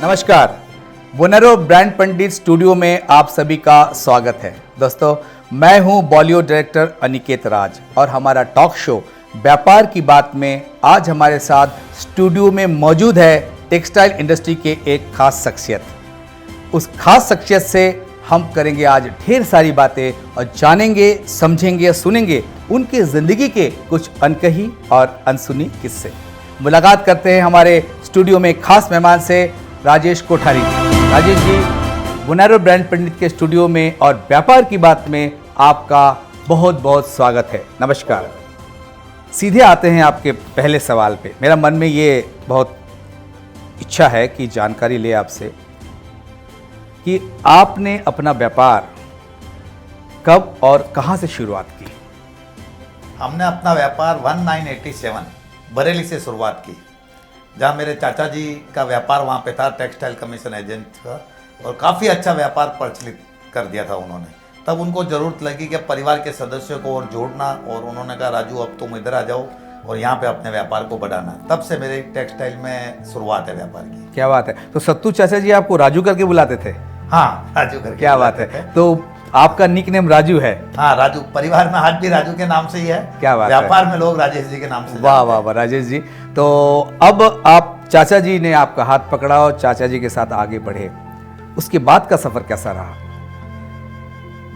नमस्कार, बोनेरो ब्रांड पंडित स्टूडियो में आप सभी का स्वागत है। दोस्तों, मैं हूं बॉलीवुड डायरेक्टर अनिकेत राज और हमारा टॉक शो व्यापार की बात में आज हमारे साथ स्टूडियो में मौजूद है टेक्सटाइल इंडस्ट्री के एक खास शख्सियत। उस खास शख्सियत से हम करेंगे आज ढेर सारी बातें और जानेंगे, समझेंगे, सुनेंगे उनकी ज़िंदगी के कुछ अनकही और अनसुनी किस्से। मुलाकात करते हैं हमारे स्टूडियो में खास मेहमान से राजेश कोठारी। राजेश जी, बोनेरो ब्रांड पंडित के स्टूडियो में और व्यापार की बात में आपका बहुत बहुत स्वागत है। नमस्कार। सीधे आते हैं आपके पहले सवाल पे। मेरा मन में ये बहुत इच्छा है कि जानकारी ले आपसे कि आपने अपना व्यापार कब और कहाँ से शुरुआत की? हमने अपना व्यापार 1987 बरेली से शुरुआत की, जहाँ मेरे चाचा जी का व्यापार वहाँ पे था, टेक्सटाइल कमीशन एजेंट का, और काफ़ी अच्छा व्यापार प्रचलित कर दिया था उन्होंने। तब उनको ज़रूरत लगी कि परिवार के सदस्यों को और जोड़ना, और उन्होंने कहा राजू अब तुम इधर आ जाओ और यहाँ पे अपने व्यापार को बढ़ाना। तब से मेरे टेक्सटाइल में शुरुआत है व्यापार की। क्या बात है। तो सत्तू चाचा जी आपको राजू करके बुलाते थे? हाँ, राजू करके। क्या बात है। तो आपका निक नेम राजू है? हाँ, राजू। परिवार में आज भी राजू के नाम से ही है। क्या बात है। व्यापार में लोग राजेश जी के नाम से। वाह वाह वाह राजेश जी। तो अब आप, चाचा जी ने आपका हाथ पकड़ा और चाचा जी के साथ आगे बढ़े, उसके बाद का सफर कैसा रहा?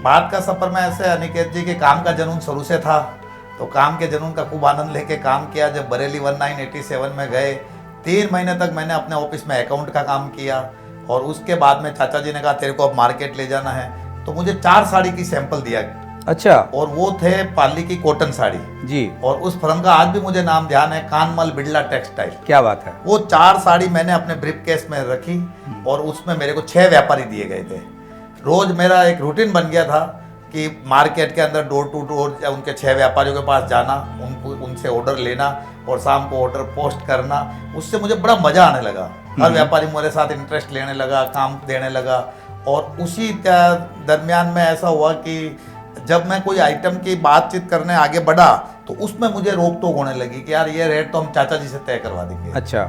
बाद का सफर में ऐसे अनिकेत जी के काम का जुनून शुरू से था, तो काम के जुनून का खूब आनंद लेके काम किया। जब बरेली 1987 में गए, 3 महीने तक मैंने अपने ऑफिस में अकाउंट का काम किया, और उसके बाद में चाचा जी ने कहा तेरे को अब मार्केट ले जाना है, तो मुझे 4 साड़ी की सैंपल दिया। अच्छा। और वो थे पाली की कॉटन साड़ी जी। और उस फर्म का आज भी मुझे नाम ध्यान है, कानमल बिड़ला टेक्सटाइल। क्या बात है। वो 4 साड़ी मैंने अपने ब्रीफ केस में रखी, और उसमें मेरे को 6 व्यापारी दिए गए थे। रोज मेरा एक रूटीन बन गया था कि मार्केट के अंदर डोर टू डोर उनके 6 व्यापारियों के पास जाना, उनसे ऑर्डर लेना और शाम को ऑर्डर पोस्ट करना। उससे मुझे बड़ा मजा आने लगा। हर व्यापारी मेरे साथ इंटरेस्ट लेने लगा, काम देने लगा। और उसी दरमियान में ऐसा हुआ कि जब मैं कोई आइटम की बातचीत करने आगे बढ़ा, तो उसमें मुझे रोक टोक होने लगी कि यार ये रेट तो हम चाचा जी से तय करवा देंगे। अच्छा।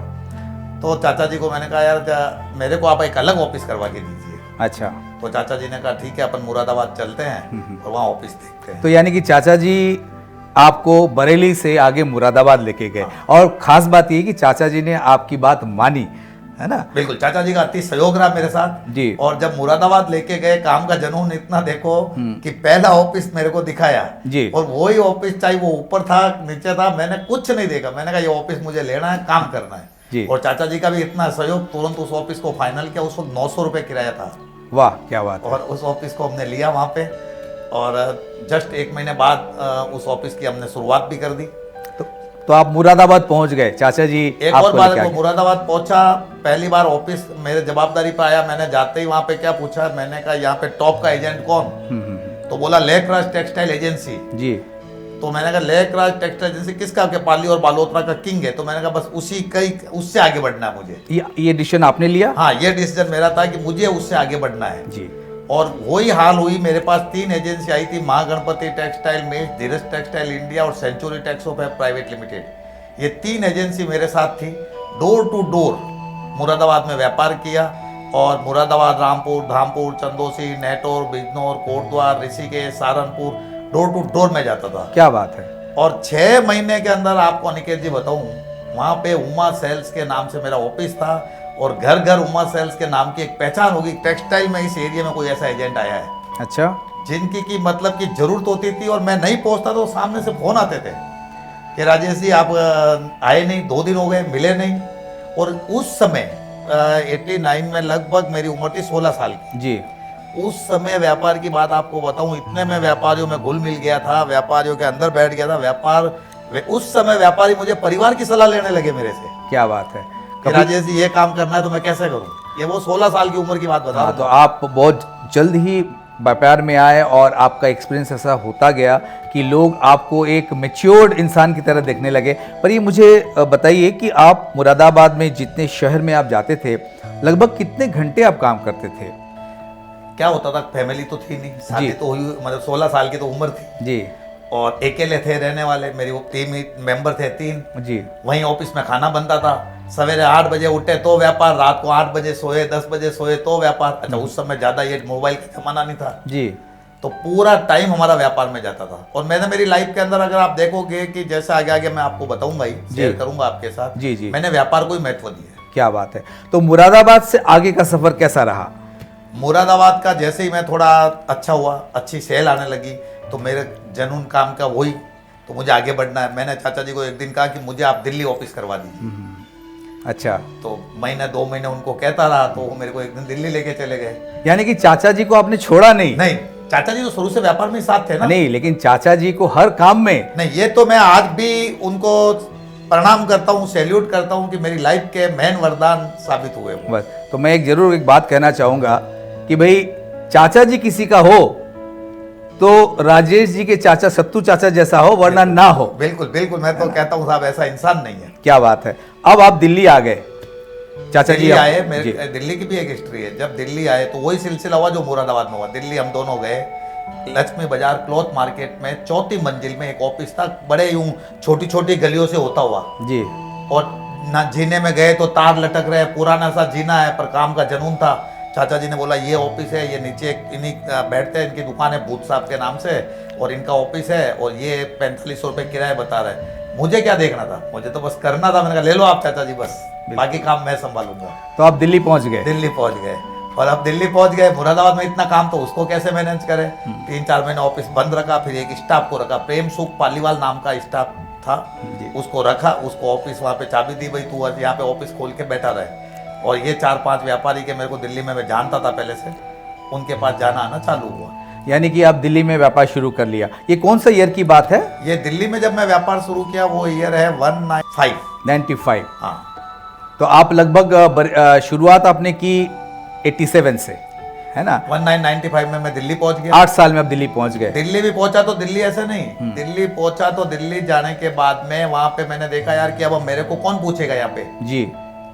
तो चाचा जी को मैंने कहा यार मेरे को आप एक अलग ऑफिस करवा के दीजिए। अच्छा। तो चाचा जी ने कहा ठीक है, अपन मुरादाबाद चलते हैं और वहाँ ऑफिस देखते हैं। तो यानी कि चाचा जी आपको बरेली से आगे मुरादाबाद लेके गए। हाँ। और खास बात ये कि चाचा जी ने आपकी बात मानी, है ना? बिल्कुल, चाचा जी का अति सहयोग रहा मेरे साथ जी। और जब मुरादाबाद लेके गए, काम का जुनून इतना देखो कि पहला ऑफिस मेरे को दिखाया जी। और वही ऑफिस, चाहे वो ऊपर था नीचे था, मैंने कुछ नहीं देखा। मैंने कहा ये ऑफिस मुझे लेना है, काम करना है जी। और चाचा जी का भी इतना सहयोग, तुरंत उस ऑफिस को फाइनल किया। उस वक्त 900 रुपये किराया था। वाह, क्या बात है। और उस ऑफिस को हमने लिया वहाँ पे, और जस्ट 1 महीने बाद उस ऑफिस की हमने शुरुआत भी कर दी। तो आप मुरादाबाद पहुंच गए, चाचा जी एक और बात, वो मुरादाबाद पहुंचा, पहली बार ऑफिस मेरे जवाबदारी पे आया। मैंने जाते ही वहाँ पे क्या पूछा, मैंने कहा यहाँ पे टॉप का एजेंट कौन? तो बोला लेकराज टेक्सटाइल एजेंसी जी। तो मैंने कहा लेकराज टेक्सटाइल एजेंसी किसका? के पाली और बालोतरा का किंग है। तो मैंने कहा बस उसी कई, उससे आगे बढ़ना है मुझे। ये डिसीजन आपने लिया? हाँ, ये डिसीजन मेरा था कि मुझे उससे आगे बढ़ना है जी। और वही हाल हुई। मेरे पास 3 एजेंसी आई थी, माँ गणपति टेक्सटाइल, मेष धीरज टेक्सटाइल इंडिया और सेंचुरी टेक्सो प्राइवेट लिमिटेड। ये 3 एजेंसी मेरे साथ थी। डोर टू डोर मुरादाबाद में व्यापार किया, और Moradabad, Rampur, Dhampur, Chandausi, Nehtaur, Bijnor, Kotdwar, Rishikesh, Saharanpur, door to door में जाता था। क्या बात है। और 6 महीने के अंदर आपको अनिकेत जी बताऊं, वहाँ पे उमा सेल्स के नाम से मेरा ऑफिस था, और घर घर उमा सेल्स के नाम की एक पहचान होगी। टेक्सटाइल में इस एरिया में कोई ऐसा एजेंट आया है? अच्छा। जिनकी की मतलब की जरूरत होती थी और मैं नहीं पहुंचता तो सामने से फोन आते थे कि राजेश जी आप आए नहीं, 2 दिन हो गए, मिले नहीं। और उस समय 89 में लगभग मेरी उम्र थी 16 साल की जी। उस समय व्यापार की बात आपको बताऊं, इतने में व्यापारियों में घुल मिल गया था, व्यापारियों के अंदर बैठ गया था व्यापार। उस समय व्यापारी मुझे परिवार की सलाह लेने लगे मेरे से। क्या बात है कि राजेश जी ये काम करना है तो मैं कैसे करूं? ये वो 16 साल की उम्र की बात बता रहा हूं। तो आप बहुत जल्द ही व्यापार में आए और आपका एक्सपीरियंस ऐसा होता गया कि लोग आपको एक मैच्योर्ड इंसान की तरह देखने लगे। पर ये मुझे बताइए कि आप मुरादाबाद में जितने शहर में आप जाते थे, लगभग कितने घंटे आप काम करते थे? क्या होता था, फैमिली तो थी नहीं, शादी तो हुई, मतलब 16 साल की तो उम्र थी जी। और अकेले थे रहने वाले, मेरी वो टीम ही मेंबर थे 3 जी वहीं ऑफिस में खाना बनता था। सवेरे 8 बजे उठे तो व्यापार, रात को 8 बजे सोए, 10 बजे सोए तो व्यापार। अच्छा उस समय ज़्यादा ये मोबाइल का जमाना नहीं था जी तो पूरा टाइम हमारा व्यापार में जाता था। और मैंने मेरी लाइफ के अंदर अगर आप देखोगे कि जैसे आगे आगे मैं आपको बताऊंगा ही, शेयर करूंगा आपके साथ, जी जी मैंने व्यापार को ही महत्व दिया। क्या बात है। तो मुरादाबाद से आगे का सफर कैसा रहा? मुरादाबाद का जैसे ही मैं थोड़ा अच्छा हुआ, अच्छी सेल आने लगी, तो मेरे जनून काम का वही, तो मुझे आगे बढ़ना है। मैंने चाचा जी को एक दिन कहा कि मुझे आप दिल्ली ऑफिस करवा दीजिए। अच्छा, तो महीने 2 महीने उनको कहता रहा, तो वो मेरे को एक दिन दिल्ली लेके चले गए। यानी कि चाचा जी को आपने छोड़ा नहीं? नहीं, चाचा जी तो शुरू से व्यापार में साथ थे ना। नहीं, लेकिन चाचा जी को हर काम में। नहीं, ये तो मैं आज भी उनको प्रणाम करता हूँ, सैल्यूट करता हूँ कि मेरी लाइफ के मेन वरदान साबित हुए वो। बस, तो मैं जरूर एक बात कहना चाहूंगा कि भाई चाचा जी किसी का हो तो राजेश जी के चाचा सत्तू चाचा जैसा हो, वरना ना हो। बिल्कुल बिल्कुल, मैं तो कहता हूँ साहब ऐसा इंसान नहीं है। क्या बात है। अब आप दिल्ली आ गए, चाचा जी दिल्ली आए, जी। मेरे दिल्ली की भी एक हिस्ट्री है। जब दिल्ली आए तो वही सिलसिला हुआ जो मुरादाबाद में हुआ। दिल्ली हम दोनों गए, लक्ष्मी बाजार क्लॉथ मार्केट में 4थी मंजिल में एक ऑफिस था, बड़े यूं छोटी छोटी गलियों से होता हुआ जी। और ना जीने में गए तो तार लटक रहे, पुराना सा जीना है पर काम का जुनून था। चाचा जी ने बोला ये ऑफिस है, ये नीचे इन्हीं बैठते हैं, इनकी दुकान है भूत साहब के नाम से और इनका ऑफिस है और ये 4500 रुपये किराया बता रहे। मुझे क्या देखना था, मुझे तो बस करना था। मैंने कहा ले लो आप चाचा जी, बस बाकी काम मैं संभालूंगा। तो आप दिल्ली पहुंच गए? दिल्ली पहुंच गए। और अब दिल्ली पहुंच गए, मुरादाबाद में इतना काम तो उसको कैसे मैनेज करें। 3-4 महीने ऑफिस बंद रखा, फिर एक स्टाफ को रखा, प्रेम सुख पालीवाल नाम का स्टाफ था, उसको रखा, उसको ऑफिस वहाँ पे चाबी दी, भाई तू यहाँ पे ऑफिस खोल के बैठा रहे। और ये 4-5 व्यापारी के मेरे को दिल्ली में मैं जानता था पहले से, उनके पास जाना आना चालू हुआ। यानी कि आप दिल्ली में व्यापार शुरू कर लिया। ये कौन सा ईयर की बात है? ये दिल्ली में जब मैं व्यापार शुरू किया वो ईयर है 1995। हाँ, तो आप लगभग शुरुआत आपने की 87 से, है ना? 1995 में मैं दिल्ली पहुंच गया। 8 साल में आप दिल्ली पहुंच गए। दिल्ली भी पहुंचा तो दिल्ली ऐसे नहीं, दिल्ली पहुंचा तो दिल्ली जाने के बाद में वहां पे मैंने देखा यार कि अब मेरे को कौन पूछेगा यहाँ पे जी।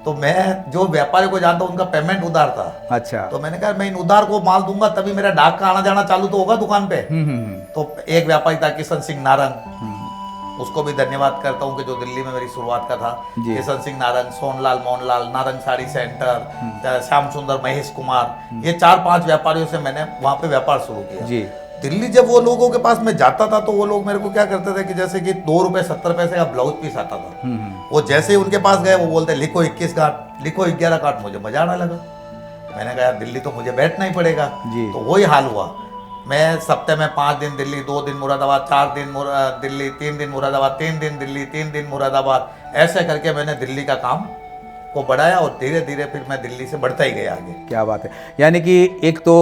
तो मैं जो व्यापारी को जानता हूँ उनका पेमेंट उधार था। अच्छा। तो मैंने कहा मैं इन उधार को माल दूंगा तभी मेरा डाक का आना जाना चालू तो होगा दुकान पे। तो एक व्यापारी था किशन सिंह नारंग, उसको भी धन्यवाद करता हूँ कि जो दिल्ली में मेरी शुरुआत का था। किशन सिंह नारंग, सोनलाल मोहनलाल, नारंग साड़ी सेंटर, श्याम सुंदर, महेश कुमार, ये 4-5 व्यापारियों से मैंने वहां पे व्यापार शुरू किया जी। दिल्ली जब वो लोगों के पास मैं जाता था तो वो लोग मेरे को क्या करते थे कि जैसे कि 2 रुपए 70 पैसे का ब्लाउज पीस आता था, वो जैसे ही उनके पास गए वो बोलते लिखो 21 काट, लिखो 11 काट। मुझे मजा आने लगा, मैंने कहा यार दिल्ली तो मुझे बैठना ही पड़ेगा जी। तो वही हाल हुआ। मैं सप्ताह में 5 दिन दिल्ली, 2 दिन मुरादाबाद, 4 दिन दिल्ली, 3 दिन मुरादाबाद, 3 दिन दिल्ली, 3 दिन मुरादाबाद, ऐसे करके मैंने दिल्ली का काम को बढ़ाया और धीरे धीरे फिर मैं दिल्ली से बढ़ता ही गया आगे। क्या बात है। यानी कि एक तो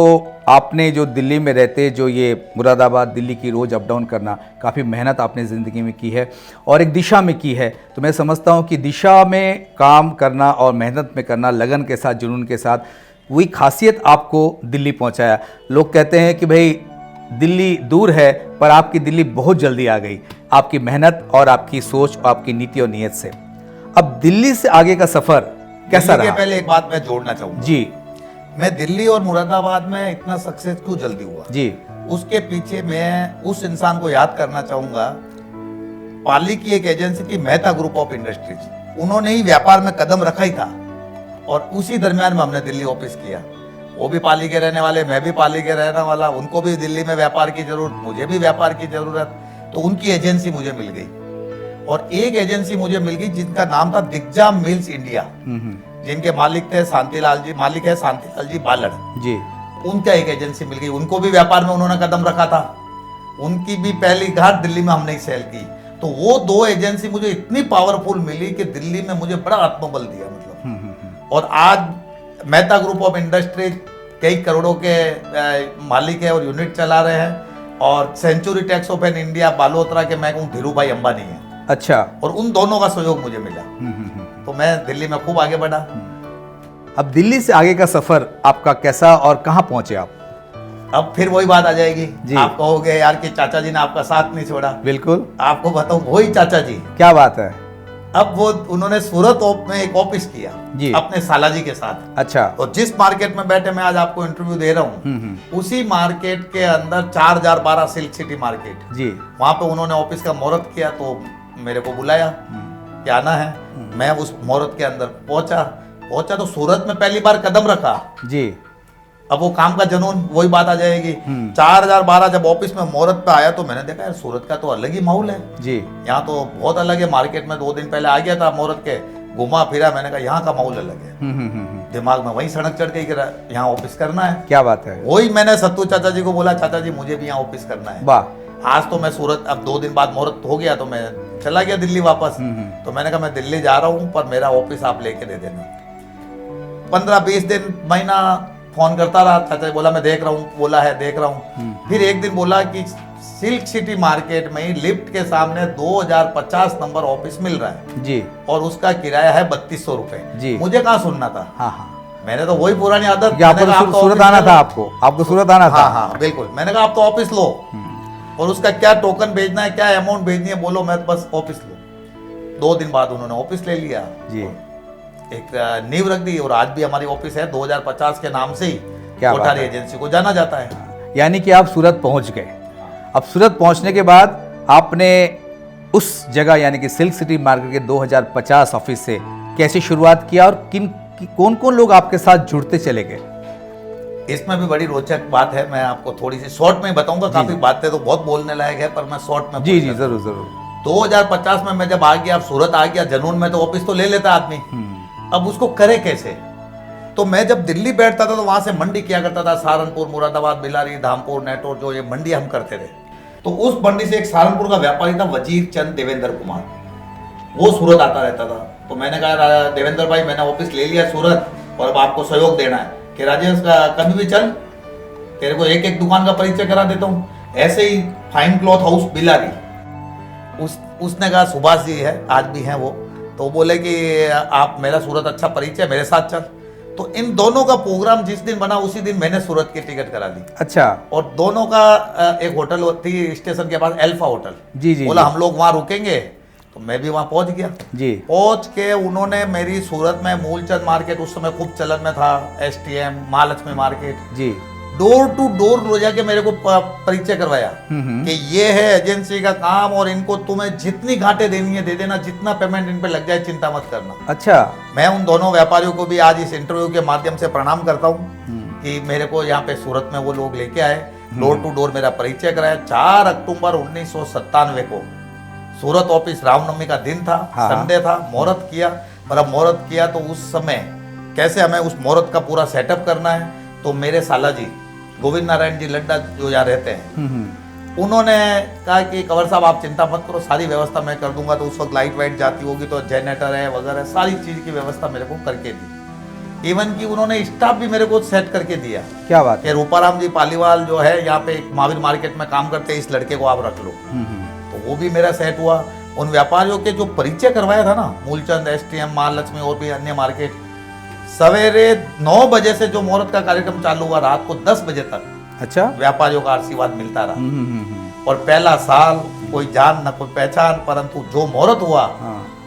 आपने जो दिल्ली में रहते जो ये मुरादाबाद दिल्ली की रोज़ अप डाउन करना, काफ़ी मेहनत आपने ज़िंदगी में की है और एक दिशा में की है। तो मैं समझता हूँ कि दिशा में काम करना और मेहनत में करना, लगन के साथ, जुनून के साथ, वही खासियत आपको दिल्ली पहुँचाया। लोग कहते हैं कि भाई दिल्ली दूर है, पर आपकी दिल्ली बहुत जल्दी आ गई, आपकी मेहनत और आपकी सोच और आपकी नीति और नीयत से। अब दिल्ली से आगे का सफर कैसा रहा? पहले एक बात मैं जोड़ना चाहूंगा जी। मैं दिल्ली और मुरादाबाद में इतना सक्सेस क्यों जल्दी हुआ जी, उसके पीछे मैं उस इंसान को याद करना चाहूंगा। पाली की एक एजेंसी थी मेहता ग्रुप ऑफ इंडस्ट्रीज, उन्होंने ही व्यापार में कदम रखा ही था और उसी दरमियान में हमने दिल्ली ऑफिस किया। वो भी पाली के रहने वाले, मैं भी पाली के रहने वाला, उनको भी दिल्ली में व्यापार की जरूरत, मुझे भी व्यापार की जरूरत, तो उनकी एजेंसी मुझे मिल गई। और एक एजेंसी मुझे मिल गई जिनका नाम था दिग्जा मिल्स इंडिया, जिनके मालिक थे शांतिलाल जी, मालिक है शांतिलाल जी बालड़ जी। उनका एक एजेंसी मिल गई, उनको भी व्यापार में उन्होंने कदम रखा था, उनकी भी पहली घाट दिल्ली में हमने सेल की। तो वो 2 एजेंसी मुझे इतनी पावरफुल मिली कि दिल्ली में मुझे बड़ा आत्मबल दिया मतलब। और आज मेहता ग्रुप ऑफ इंडस्ट्रीज कई करोड़ों के मालिक है और यूनिट चला रहे हैं। और century tax of an India Balotra के मैं कहूँ धीरू भाई अंबानी है। अच्छा। और उन दोनों का सहयोग मुझे मिला, तो मैं दिल्ली में खूब आगे बढ़ा। अब दिल्ली से आगे का सफर आपका कैसा और कहाँ पहुंचे आप? अब फिर वही बात आ जाएगी जी। आप कहोगे यार कि चाचा जी ने आपका साथ नहीं छोड़ा। बिल्कुल। आपको बताऊं वही चाचा जी। क्या बात है। अब वो उन्होंने सूरत में एक ऑफिस किया जी। अपने सालाजी के साथ। अच्छा। और जिस मार्केट में बैठे मैं आज आपको इंटरव्यू दे रहा हूँ, उसी मार्केट के अंदर 4012 सिल्क सिटी मार्केट जी, वहां पे उन्होंने ऑफिस का मुहूर्त किया, तो मेरे को बुलाया कि आना है। मैं उस मुहूर्त के अंदर पहुंचा तो सूरत में पहली बार कदम रखा जी। अब वो काम का जुनून, वही बात आ जाएगी। 4012 जब ऑफिस में मुहूर्त पे आया तो मैंने देखा यार सूरत का तो अलग ही माहौल है जी। यहाँ तो बहुत अलग है। मार्केट में 2 दिन पहले आ गया था मुहूर्त के, घुमा फिरा, मैंने कहा यहाँ का माहौल अलग है। दिमाग में वही सड़क चढ़ गई कि यहाँ ऑफिस करना है। क्या बात है। वही मैंने सत्तू चाचा जी को बोला, चाचा जी मुझे भी यहाँ ऑफिस करना है। वाह। आज तो मैं सूरत, अब 2 दिन बाद मुहूर्त हो गया तो मैं चला गया दिल्ली वापस। तो मैंने कहा मैं दिल्ली जा रहा हूँ पर मेरा ऑफिस आप लेके दे देना। 15-20 दिन, महीना फोन करता रहा। चाचा बोला मैं देख रहा हूँ, बोला है देख रहा हूँ। फिर एक दिन बोला कि सिल्क सिटी मार्केट में ही लिफ्ट के सामने 2050 नंबर ऑफिस मिल रहा है जी, और उसका किराया है 3200 रुपए जी। मुझे कहाँ सुनना था। हाँ हाँ, मैंने तो वही पुरानी आदत, आपको सूरत आना था, आपको सूरत आना था। हाँ हाँ बिल्कुल। मैंने कहा आप तो ऑफिस लो और उसका क्या टोकन भेजना है, क्या अमाउंट भेजनी है बोलो, मैं बस ऑफिस लो। 2 दिन बाद उन्होंने ऑफिस ले लिया जी, एक नींव रख दी और आज भी हमारी ऑफिस है 2050 के नाम से ही कोठारी एजेंसी को जाना जाता है। यानी कि आप सूरत पहुंच गए। अब सूरत पहुंचने के बाद आपने उस जगह यानी कि सिल्क सिटी मार्केट के 2050 ऑफिस से कैसे शुरुआत किया और कौन कौन लोग आपके साथ जुड़ते चले गए? इसमें भी बड़ी रोचक बात है, मैं आपको थोड़ी सी शॉर्ट में बताऊंगा। काफी बातें तो बहुत बोलने लायक है पर मैं शॉर्ट में जी जी जरूर जरूर। 2050 में मैं जब आ गया, सूरत आ गया, जनून में तो ऑफिस तो ले लेता आदमी, अब उसको करे कैसे। तो मैं जब दिल्ली बैठता था तो वहां से मंडी किया करता था, सहारनपुर, मुरादाबाद, बिलारी, धामपुर, नेटोर, जो ये मंडी हम करते थे। तो उस मंडी से एक सहारनपुर का व्यापारी था वजीर चंद देवेंद्र कुमार, वो सूरत आता रहता था। तो मैंने कहा देवेंद्र भाई मैंने ऑफिस ले लिया सूरत और अब आपको सहयोग देना है कि राजेश कभी भी चल, तेरे को एक एक दुकान का परिचय करा देता हूँ। ऐसे ही फाइन क्लॉथ हाउस बिलारी, उसने कहा सुभाष जी है, आज भी हैं वो, तो बोले कि आप मेरा सूरत अच्छा परिचय, मेरे साथ चल। तो इन दोनों का प्रोग्राम जिस दिन बना उसी दिन मैंने सूरत की टिकट करा ली। अच्छा। और दोनों का एक होटल थी स्टेशन के पास, एल्फा होटल। जी जी। बोला हम लोग वहां रुकेंगे, तो मैं भी वहां पहुंच गया जी। पहुंच के उन्होंने मेरी सूरत में मूलचंद मार्केट उस समय खूब चलन में था, STM, Mahalaxmi market ji, door to door ले जाके मेरे को परिचय करवाया कि ये है एजेंसी का काम और इनको तुम्हें जितनी घाटे देनी है दे देना, जितना पेमेंट इन पे लग जाए चिंता मत करना। अच्छा। मैं उन दोनों व्यापारियों को भी आज इस इंटरव्यू के माध्यम से प्रणाम करता हूँ कि मेरे को यहाँ पे सूरत में वो लोग लेके आए, डोर टू डोर मेरा परिचय कराया। 4 अक्टूबर 1997 को सूरत ऑफिस, रामनवमी का दिन था, संडे था, मुहूर्त किया। और अब मुहूर्त किया तो उस समय कैसे हमें उस मुहूर्त का पूरा सेटअप करना है, तो मेरे साला जी गोविंद नारायण जी लड्डा जो यहाँ रहते हैं, उन्होंने कहा कि कंवर साहब आप चिंता मत करो, सारी व्यवस्था मैं कर दूंगा। तो उस वक्त लाइट वाइट जाती होगी तो जनरेटर है वगैरह सारी चीज की व्यवस्था मेरे को करके दी। इवन कि उन्होंने स्टाफ भी मेरे को सेट करके दिया। क्या बात है। रूपाराम जी पालीवाल जो है यहाँ पे महावीर मार्केट में काम करते हैं, इस लड़के को आप रख लो, तो वो भी मेरा सेट हुआ। उन व्यापारियों के जो परिचय करवाया था ना, मूलचंद, STM, महालक्ष्मी और भी अन्य मार्केट, सवेरे 9 बजे से जो मुहूर्त का कार्यक्रम चालू हुआ रात को 10 बजे तक, अच्छा, व्यापारियों का आशीर्वाद मिलता रहा। और पहला साल कोई जान न कोई पहचान, परंतु जो मुहूर्त हुआ,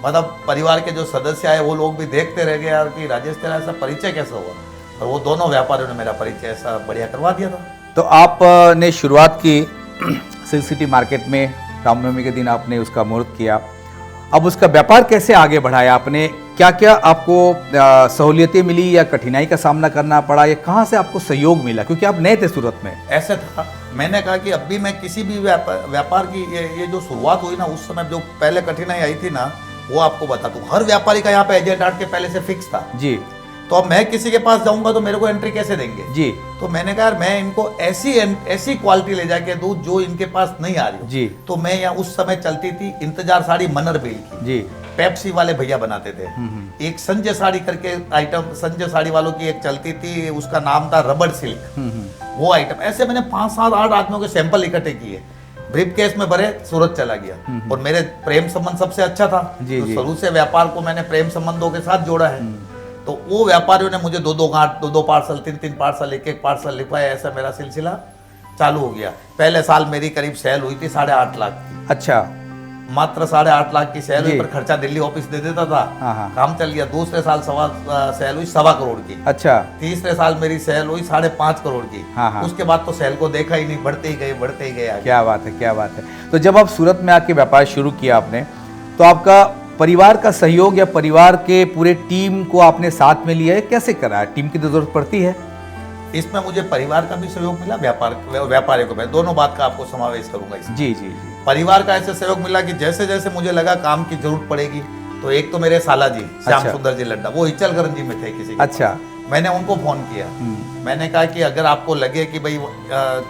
मतलब परिवार के जो सदस्य आए वो लोग भी देखते रह गए यार कि राजेश तेरा ऐसा परिचय कैसे हुआ। और वो दोनों व्यापारियों ने मेरा परिचय ऐसा बढ़िया करवा दिया था। तो आपने शुरुआत की सिल्क सिटी मार्केट में, रामनवमी के दिन आपने उसका मुहूर्त किया। अब उसका व्यापार कैसे आगे बढ़ाया आपने? क्या क्या आपको सहूलियतें मिली या कठिनाई का सामना करना पड़ा, या कहाँ से आपको सहयोग मिला, क्योंकि आप नए थे सूरत में? ऐसे था, मैंने कहा कि अब भी मैं किसी भी व्यापार की ये जो शुरुआत हुई ना, उस समय जो पहले कठिनाई आई थी ना, वो आपको बता दूं। हर व्यापारी का यहाँ पे एजेंट आर्ट के पहले से फिक्स था जी। तो अब मैं किसी के पास जाऊंगा तो मेरे को एंट्री कैसे देंगे जी। तो मैंने कहा यार मैं इनको ऐसी क्वालिटी ले जाके दूं जो इनके पास नहीं आ रही जी। तो मैं यहाँ उस समय चलती थी इंतजार साड़ी मनर बिल की जी, पेप्सी वाले भैया बनाते थे। एक संजय साड़ी करके आइटम, संजय साड़ी वालों की एक चलती थी, उसका नाम था रबड़ सिल्क, वो आइटम। ऐसे मैंने 5, 7, 8 आदमियों के सैंपल इकट्ठे किए, ब्रीफ केस में भरे, सूरत चला गया। और मेरे प्रेम संबंध सबसे अच्छा था, तो शुरू से व्यापार को मैंने प्रेम संबंधों के साथ जोड़ा है। तो वो व्यापारियों ने मुझे 2 पार्सल, 3 पार्सल, 1 पार्सल लिखवाया। ऐसा मेरा सिलसिला चालू हो गया। पहले साल मेरी करीब सेल हुई थी 8.5 लाख की। अच्छा। मात्र 8.5 लाख की सैलरी जी। पर खर्चा दिल्ली ऑफिस दे देता था। हाँ। काम चल गया। दूसरे साल सेल हुई 1.25 करोड़ की। अच्छा। तीसरे साल मेरी सेल हुई 5.5 करोड़ की। हाँ। उसके बाद तो सेल को देखा ही नहीं, बढ़ते ही गए आगे। क्या बात है, क्या बात है। तो जब आप सूरत में आके व्यापार शुरू किया आपने, तो आपका परिवार का सहयोग या परिवार के पूरे टीम को आपने साथ में लिया है, कैसे करा है? टीम की तो जरूरत पड़ती है। इसमें मुझे परिवार का भी सहयोग मिला, व्यापारियों को मैं दोनों बात का आपको समावेश करूंगा इसमें। जी जी। परिवार का ऐसे सहयोग मिला कि जैसे जैसे मुझे लगा काम की जरूरत पड़ेगी, तो एक तो मेरे साला जी श्याम अच्छा। सुंदर जी लड्डा, वो इचलकरंजी में थे किसी के। अच्छा। मैंने उनको फोन किया। मैंने कहा कि अगर आपको लगे कि भाई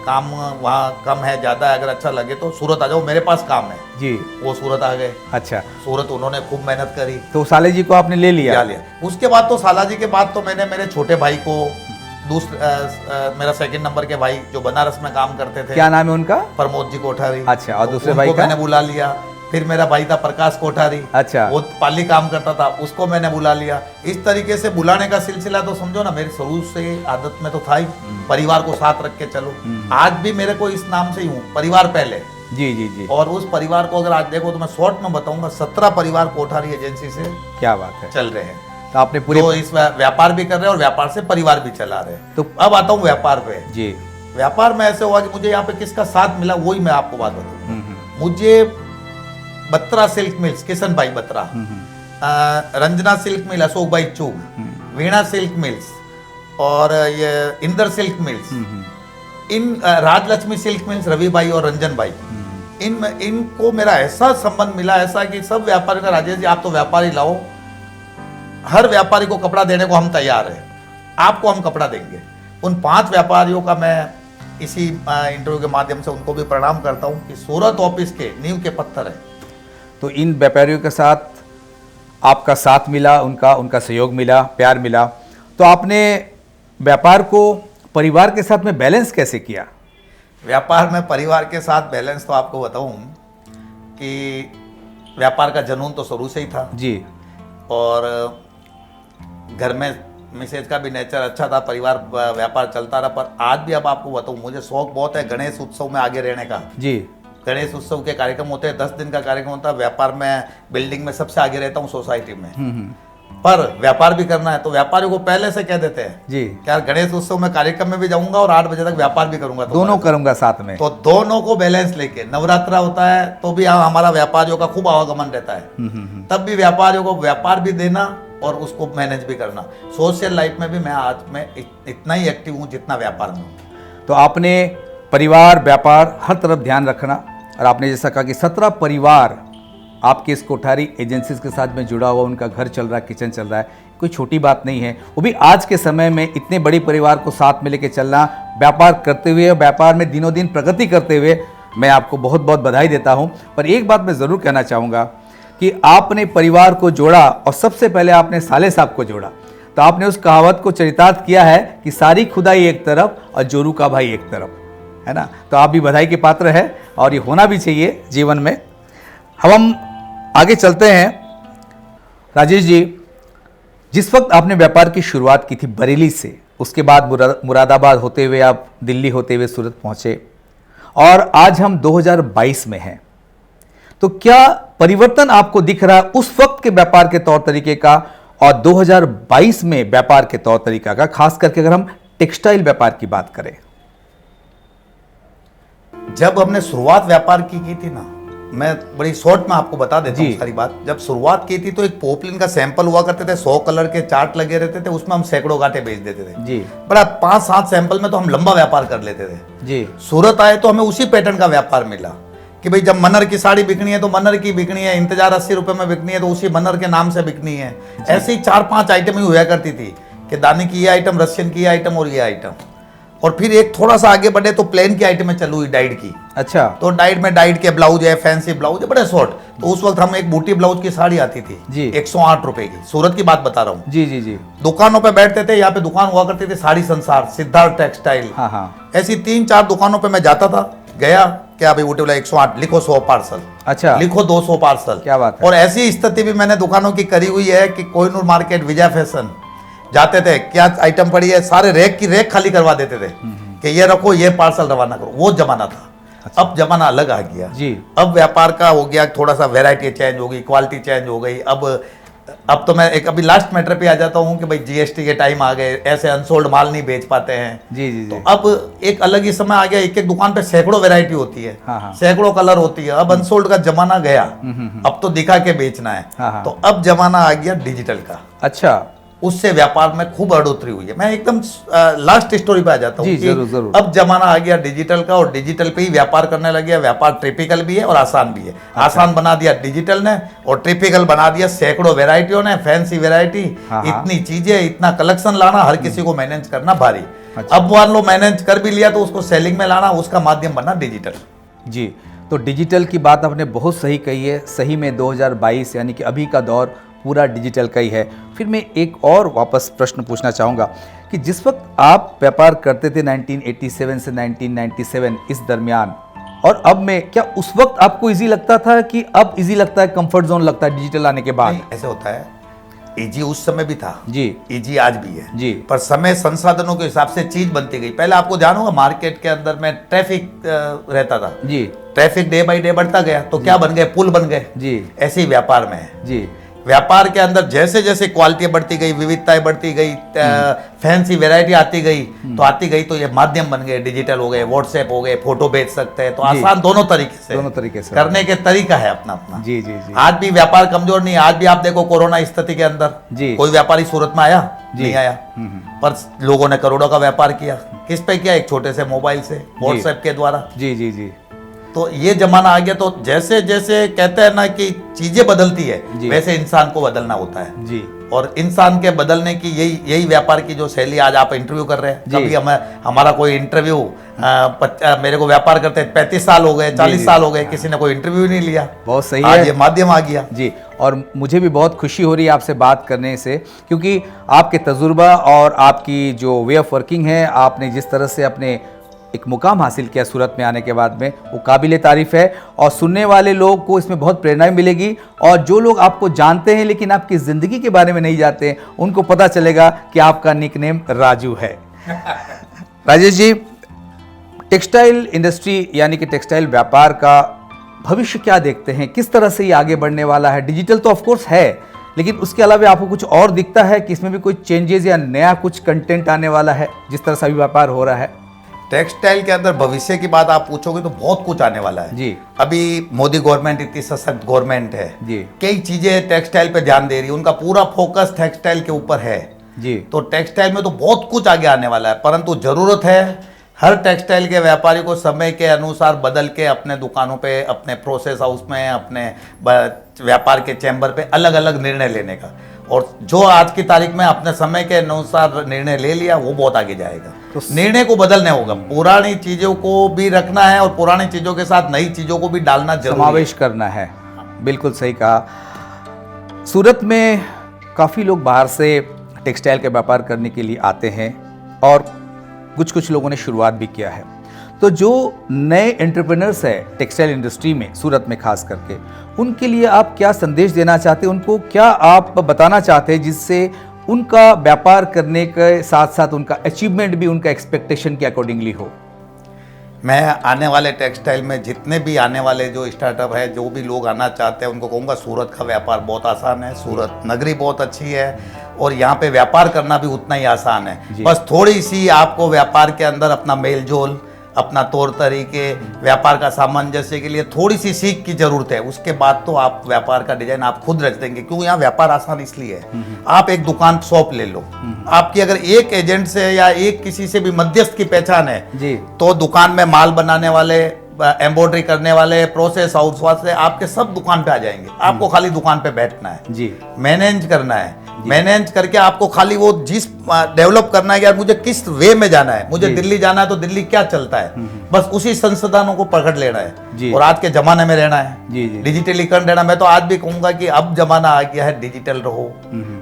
काम वहाँ कम है ज़्यादा है, अगर अच्छा लगे तो सूरत आ जाओ, मेरे पास काम है जी। वो सूरत आ गए। अच्छा। सूरत उन्होंने खूब मेहनत करी। तो साले जी को आपने ले लिया? लिया। उसके बाद तो साला जी के बाद तो मैंने मेरे छोटे भाई को, मेरा सेकंड नंबर के भाई जो बनारस में काम करते थे, क्या नाम है उनका? प्रमोद जी कोठारी। अच्छा। और दूसरे भाई का? मैंने बुला लिया। फिर मेरा भाई था प्रकाश कोठारी। अच्छा। वो पाली काम करता था, उसको मैंने बुला लिया। इस तरीके से बुलाने का सिलसिला तो समझो ना, मेरे शुरू से आदत में तो था ही, परिवार को साथ रख के चलो। आज भी मेरे को इस नाम से ही हूँ, परिवार पहले। जी जी जी। और उस परिवार को अगर आज देखो तो मैं शॉर्ट में बताऊंगा, 17 परिवार कोठारी एजेंसी से क्या बात है, चल रहे हैं। तो आपने पूरे जो इस व्यापार भी कर रहे हैं और व्यापार से परिवार भी चला रहे हैं। तो अब आता हूँ व्यापार पे। जी। व्यापार में ऐसे हुआ कि मुझे यहाँ पे किसका साथ मिला, वही मैं आपको बात बताऊँ। मुझे बत्रा सिल्क मिल्स, किशन भाई बत्रा, रंजना सिल्क मिल अशोक भाई चूग, वीणा सिल्क मिल्स और ये इंदर सिल्क मिल्स, इन राजलक्ष्मी सिल्क मिल्स रवि भाई और रंजन भाई, इनको मेरा ऐसा संबंध मिला, ऐसा कि सब व्यापारी का, राजेश जी आप तो व्यापारी लाओ, हर व्यापारी को कपड़ा देने को हम तैयार हैं, आपको हम कपड़ा देंगे। उन 5 व्यापारियों का मैं इसी इंटरव्यू के माध्यम से उनको भी प्रणाम करता हूं कि सूरत ऑफिस के नींव के पत्थर है। तो इन व्यापारियों के साथ आपका साथ मिला, उनका सहयोग मिला, प्यार मिला। तो आपने व्यापार को परिवार के साथ में बैलेंस कैसे किया? व्यापार में परिवार के साथ बैलेंस तो आपको बताऊं कि व्यापार का जुनून तो शुरू से ही था जी। और घर में मिसेज का भी नेचर अच्छा था, परिवार व्यापार चलता रहा। पर आज भी अब आपको बताऊं, मुझे शौक बहुत है गणेश उत्सव में आगे रहने का। जी। गणेश उत्सव के कार्यक्रम होते हैं, 10 दिन का कार्यक्रम होता है। व्यापार में बिल्डिंग में सबसे आगे रहता हूँ सोसाइटी में। पर व्यापार भी करना है तो व्यापारियों को पहले से कह देते हैं जी क्या गणेश उत्सव में कार्यक्रम में भी जाऊंगा और 8 बजे तक व्यापार भी करूंगा, दोनों करूंगा साथ में। तो दोनों को बैलेंस लेके, नवरात्रा होता है तो भी हमारा व्यापारियों का खूब आवागमन रहता है, तब भी व्यापारियों को व्यापार भी देना और उसको मैनेज भी करना। सोशल लाइफ में भी मैं आज में इतना ही एक्टिव हूँ जितना व्यापार में हूँ। तो आपने परिवार व्यापार हर तरफ ध्यान रखना, और आपने जैसा कहा कि 17 परिवार आपके इस कोठारी एजेंसीज के साथ में जुड़ा हुआ, उनका घर चल रहा है, किचन चल रहा है, कोई छोटी बात नहीं है। वो भी आज के समय में इतने बड़ी परिवार को साथ में लेके चलना, व्यापार करते हुए, व्यापार में दिनों दिन प्रगति करते हुए, मैं आपको बहुत बहुत बधाई देता हूँ। पर एक बात मैं ज़रूर कहना चाहूँगा कि आपने परिवार को जोड़ा और सबसे पहले आपने साले साहब को जोड़ा। तो आपने उस कहावत को चरितार्थ किया है कि सारी खुदाई एक तरफ और जोरू का भाई एक तरफ, है ना। तो आप भी बधाई के पात्र है और ये होना भी चाहिए जीवन में। अब हम आगे चलते हैं। राजेश जी, जिस वक्त आपने व्यापार की शुरुआत की थी बरेली से, उसके बाद मुरादाबाद होते हुए आप दिल्ली होते हुए सूरत पहुंचे और आज हम 2022 में हैं, तो क्या परिवर्तन आपको दिख रहा है उस वक्त के व्यापार के तौर तरीके का और 2022 में व्यापार के तौर तरीका का, खास करके अगर हम टेक्सटाइल व्यापार की बात करें? जब हमने शुरुआत व्यापार की थी ना, मैं बड़ी शॉर्ट में आपको बता देता हूँ सारी बात। जब शुरुआत की थी तो एक पोपलिन का सैंपल हुआ करते थे, 100 कलर के चार्ट लगे रहते थे, उसमें हम सैकड़ों गांठे बेच देते थे जी। बड़ा 5-7 सैंपल में तो हम लंबा व्यापार कर लेते थे जी। सूरत आए तो हमें उसी पैटर्न का व्यापार मिला कि भाई जब मन्नर की साड़ी बिकनी है तो मन्नर की बिकनी है, इंतजार 80 रुपए में बिकनी है तो उसी मन्नर के नाम से बिकनी है। ऐसे ही 4-5 आइटम ही हुआ करती थी कि दाने की ये आइटम, रशियन की ये आइटम और ये आइटम। और फिर एक थोड़ा सा आगे बढ़े तो प्लेन की आइटम में चालू हुई डाइड की। अच्छा। तो डाइड में डाइड के ब्लाउज है, फैंसी ब्लाउज है, बड़े शॉर्ट। तो उस वक्त हम एक बूटी ब्लाउज की साड़ी आती थी जी, 108 रुपए की, सूरत की बात बता रहा हूँ। जी जी जी। दुकानों पे बैठते थे, यहाँ पे दुकान हुआ करती थी साड़ी संसार, सिद्धार्थ टेक्सटाइल, हाँ हाँ। ऐसी 3-4 दुकानों पे मैं जाता था। गया क्या भाई बूटी वाला 108 लिखो, 100 पार्सल, अच्छा, लिखो 200 पार्सल। क्या बात है। और ऐसी स्थिति भी मैंने दुकानों की करी हुई है कि कोहिनूर मार्केट, विजय फैशन जाते थे, क्या आइटम पड़ी है, सारे रैक की रैक खाली करवा देते थे कि ये रखो, ये पार्सल रवाना करो। वो जमाना था। अब जमाना अलग आ गया जी। अब व्यापार का हो गया, थोड़ा सा वैरायटी चेंज हो गई, क्वालिटी चेंज हो गई। अब तो मैं एक अभी लास्ट मैटर पे आ जाता हूँ कि भाई जीएसटी के टाइम आ गए, ऐसे अनसोल्ड माल नहीं बेच पाते हैं। जी जी जी। तो अब एक अलग ही समय आ गया, एक एक दुकान पे सैकड़ों वैरायटी होती है, हाँ। सैकड़ों कलर होती है। अब अनसोल्ड का जमाना गया, अब तो दिखा के बेचना है। हाँ। तो अब जमाना आ गया डिजिटल का। अच्छा, उससे व्यापार में खूब बढ़ोतरी हुई है। मैं एकदम लास्ट स्टोरी पे आ जाता हूँ जी, कि जरूर। अब जमाना आ गया डिजिटल का, और डिजिटल पे ही व्यापार करने लग गया। व्यापार ट्रिपिकल भी है और आसान भी है। आसान बना दिया डिजिटल ने, और ट्रिपिकल बना दिया सैकड़ों वैरायटियों ने, फैंसी वैरायटी। हाँ। इतनी चीजें, इतना कलेक्शन लाना, हर किसी को मैनेज करना भारी। अच्छा। अब मान लो मैनेज कर भी लिया तो उसको सेलिंग में लाना, उसका माध्यम बनना डिजिटल। जी, तो डिजिटल की बात आपने बहुत सही कही है। सही में 2022 यानी कि अभी का दौर पूरा डिजिटल का ही है। फिर मैं एक और वापस प्रश्न पूछना चाहूँगा कि जिस वक्त आप व्यापार करते थे 1987 से 1997 इस दरमियान, और अब में, क्या उस वक्त आपको इजी लगता था कि अब इजी लगता है, कंफर्ट जोन लगता है डिजिटल आने के बाद? नहीं, ऐसे होता है। इजी उस समय भी था जी, इजी आज भी है जी। पर समय संसाधनों के हिसाब से चीज बनती गई। पहले आपको ध्यान होगा मार्केट के अंदर में ट्रैफिक रहता था जी, ट्रैफिक डे बाय डे बढ़ता गया, तो क्या बन गए, पुल बन गए जी, ऐसे ही व्यापार में है। जी, व्यापार के अंदर जैसे जैसे क्वालिटी बढ़ती गई, विविधताएं बढ़ती गई, फैंसी वैरायटी आती गई, तो ये माध्यम बन गए, डिजिटल हो गए, व्हाट्सएप हो गए, फोटो भेज सकते हैं। तो जी। आसान दोनों तरीके से करने करने के तरीका है अपना अपना। जी, जी, जी। आज भी व्यापार कमजोर नहीं है। आज भी आप देखो कोरोना स्थिति के अंदर जी। कोई व्यापारी सूरत में आया जी। नहीं आया, पर लोगों ने करोड़ों का व्यापार किया। किस पे किया? एक छोटे से मोबाइल से, व्हाट्सएप के द्वारा। जी, जी, जी, तो ये जमाना आ गया। तो जैसे जैसे कहते हैं ना कि चीजें बदलती है, जी। वैसे इंसान को बदलना होता है। जी, और इंसान के बदलने की यही व्यापार की जो शैली। आज आप इंटरव्यू कर रहे हैं, जी। कभी हमारा कोई इंटरव्यू, मेरे को व्यापार करते 35 साल हो गए, 40 साल हो गए, किसी ने कोई इंटरव्यू नहीं लिया। बहुत सही आज है। ये माध्यम आ गया। जी, और मुझे भी बहुत खुशी हो रही है आपसे बात करने से, क्योंकि आपके तजुर्बा और आपकी जो वे ऑफ वर्किंग है, आपने जिस तरह से अपने एक मुकाम हासिल किया सूरत में आने के बाद में, वो काबिले तारीफ़ है। और सुनने वाले लोग को इसमें बहुत प्रेरणा मिलेगी। और जो लोग आपको जानते हैं लेकिन आपकी ज़िंदगी के बारे में नहीं जानते, उनको पता चलेगा कि आपका निकनेम राजू है। राजेश जी, टेक्सटाइल इंडस्ट्री यानी कि टेक्सटाइल व्यापार का भविष्य क्या देखते हैं? किस तरह से ये आगे बढ़ने वाला है? डिजिटल तो ऑफ कोर्स है, लेकिन उसके अलावा आपको कुछ और दिखता है कि इसमें भी कोई चेंजेस या नया कुछ कंटेंट आने वाला है जिस तरह से अभी व्यापार हो रहा है? टेक्सटाइल के अंदर भविष्य की बात आप पूछोगे तो बहुत कुछ आने वाला है जी। अभी मोदी गवर्नमेंट इतनी सशक्त गवर्नमेंट है जी। कई चीजें टेक्सटाइल पे ध्यान दे रही है, उनका पूरा फोकस टेक्सटाइल के ऊपर है जी। तो टेक्सटाइल में तो बहुत कुछ आगे आने वाला है, परंतु जरूरत है हर टेक्सटाइल के व्यापारी को समय के अनुसार बदल के अपने दुकानों पे, अपने प्रोसेस हाउस में, अपने व्यापार के चैम्बर पे अलग अलग निर्णय लेने का। और जो आज की तारीख में अपने समय के अनुसार निर्णय ले लिया वो बहुत आगे जाएगा। तो निर्णय को बदलने होगा, पुरानी चीजों को भी रखना है और पुरानी चीजों के साथ नई चीजों को भी डालना जरूरी है, समावेश करना है। बिल्कुल सही कहा। सूरत में काफ़ी लोग बाहर से टेक्सटाइल के व्यापार करने के लिए आते हैं और कुछ लोगों ने शुरुआत भी किया है। तो जो नए एंटरप्रेन्योर्स है टेक्सटाइल इंडस्ट्री में, सूरत में खास करके, उनके लिए आप क्या संदेश देना चाहते हैं? उनको क्या आप बताना चाहते हैं जिससे उनका व्यापार करने के साथ साथ उनका अचीवमेंट भी उनका एक्सपेक्टेशन के अकॉर्डिंगली हो? मैं आने वाले टेक्सटाइल में जितने भी आने वाले जो स्टार्टअप है, जो भी लोग आना चाहते हैं, उनको कहूँगा सूरत का व्यापार बहुत आसान है। सूरत नगरी बहुत अच्छी है और यहाँ पे व्यापार करना भी उतना ही आसान है। बस थोड़ी सी आपको व्यापार के अंदर अपना मेल जोल, अपना तौर तरीके, व्यापार का सामंजस्य के लिए थोड़ी सी सीख की जरूरत है। उसके बाद तो आप व्यापार का डिजाइन आप खुद रच देंगे, क्यों यहाँ व्यापार आसान इसलिए है। आप एक दुकान शॉप ले लो, आपकी अगर एक एजेंट से या एक किसी से भी मध्यस्थ की पहचान है जी, तो दुकान में माल बनाने वाले, एम्ब्रॉयडरी करने वाले, प्रोसेस हाउस वाले, आपके सब दुकान पे आ जाएंगे। आपको खाली दुकान पे बैठना है जी, मैनेज करना है, मैनेज करके आपको खाली वो जिस डेवलप करना है कि यार मुझे किस वे में जाना है, मुझे दिल्ली जाना है तो दिल्ली क्या चलता है, बस उसी संसाधनों को पकड़ लेना है और आज के जमाने में रहना है, जी, जी। डिजिटलीकरण रहना। मैं तो आज भी कहूंगा कि अब जमाना आ गया है, डिजिटल रहो,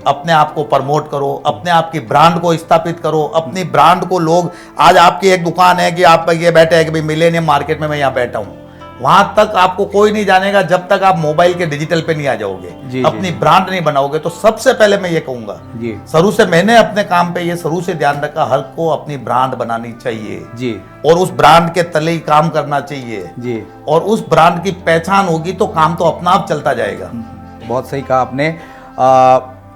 अपने आप को प्रमोट करो, अपने आप की ब्रांड को स्थापित करो, अपनी ब्रांड को लोग, आज आपकी एक दुकान है कि आप ये बैठे हैं कि भाई मिलेनियम मार्केट में मैं यहाँ बैठा हूँ, वहां तक आपको कोई नहीं जानेगा जब तक आप मोबाइल के डिजिटल पे नहीं आ जाओगे, जी, अपनी जी। ब्रांड नहीं बनाओगे। तो सबसे पहले मैं ये कहूंगा, जी शुरू से मैंने अपने काम पे ये शुरू से ध्यान रखा, हर को अपनी ब्रांड बनानी चाहिए जी और उस ब्रांड के तले ही काम करना चाहिए, जी, और उस ब्रांड की पहचान होगी तो काम तो अपना आप चलता जाएगा। बहुत सही कहा आपने।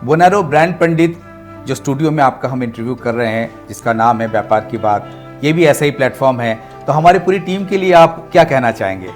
बोनारो ब्रांड पंडित जो स्टूडियो में आपका हम इंटरव्यू कर रहे हैं, जिसका नाम है व्यापार की बात, ये भी ऐसा ही प्लेटफॉर्म है, तो हमारी पूरी टीम के लिए आप क्या कहना चाहेंगे?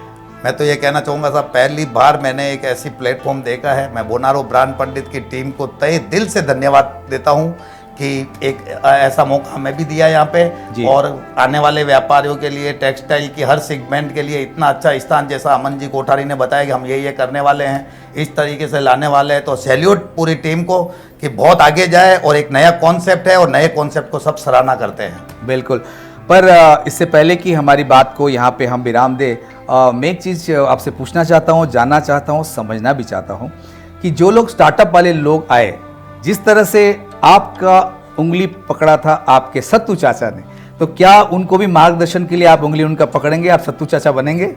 मैं तो ये कहना चाहूँगा साहब, पहली बार मैंने एक ऐसी प्लेटफॉर्म देखा है। मैं बोनारो ब्रांड पंडित की टीम को तहे दिल से धन्यवाद देता हूँ कि एक ऐसा मौका हमें भी दिया यहाँ पे, और आने वाले व्यापारियों के लिए, टेक्सटाइल की हर सेगमेंट के लिए इतना अच्छा स्थान, जैसा अमन जी कोठारी ने बताया कि हम ये करने वाले हैं, इस तरीके से लाने वाले हैं। तो सैल्यूट पूरी टीम को कि बहुत आगे जाए, और एक नया कॉन्सेप्ट है और नए कॉन्सेप्ट को सब सराहना करते हैं। बिल्कुल। पर इससे पहले कि हमारी बात को यहाँ पे हम विराम दे, मैं एक चीज़ आपसे पूछना चाहता हूँ, जानना चाहता हूँ, समझना भी चाहता हूँ कि जो लोग स्टार्टअप वाले लोग आए, जिस तरह से आपका उंगली पकड़ा था आपके सत्तू चाचा ने, तो क्या उनको भी मार्गदर्शन के लिए आप उंगली उनका पकड़ेंगे, आप सत्तू चाचा बनेंगे?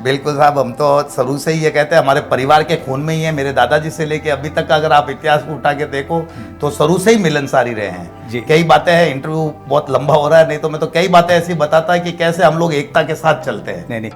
बिल्कुल साहब, हम तो शुरू से ही ये कहते हैं, हमारे परिवार के खून में ही है। मेरे दादाजी से लेके अभी तक का अगर आप इतिहास उठा के देखो तो शुरू से ही मिलनसारी रहे हैं जी। कई बातें हैं, इंटरव्यू बहुत लंबा हो रहा है, नहीं तो मैं तो कई बातें ऐसी बताता है कि कैसे हम लोग एकता के साथ चलते हैं। नहीं,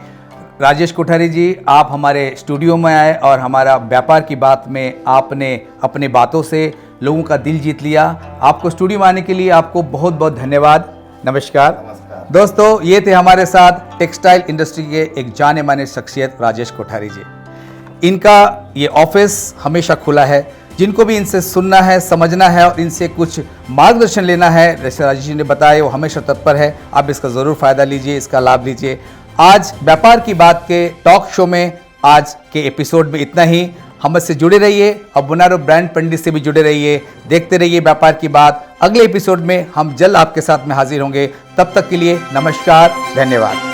राजेश कोठारी जी, आप हमारे स्टूडियो में आए और हमारा व्यापार की बात में आपने अपने बातों से लोगों का दिल जीत लिया। आपको स्टूडियो में आने के लिए आपको बहुत बहुत धन्यवाद। नमस्कार। दोस्तों, ये थे हमारे साथ टेक्सटाइल इंडस्ट्री के एक जाने माने शख्सियत राजेश कोठारी जी। इनका ये ऑफिस हमेशा खुला है, जिनको भी इनसे सुनना है, समझना है और इनसे कुछ मार्गदर्शन लेना है, जैसे राजेश जी ने बताया, वो हमेशा तत्पर है। आप इसका ज़रूर फ़ायदा लीजिए, इसका लाभ लीजिए। आज व्यापार की बात के टॉक शो में आज के एपिसोड में इतना ही। हमसे जुड़े रहिए, अब बोनारो ब्रांड पंडित से भी जुड़े रहिए, देखते रहिए व्यापार की बात। अगले एपिसोड में हम जल्द आपके साथ में हाजिर होंगे। तब तक के लिए नमस्कार, धन्यवाद।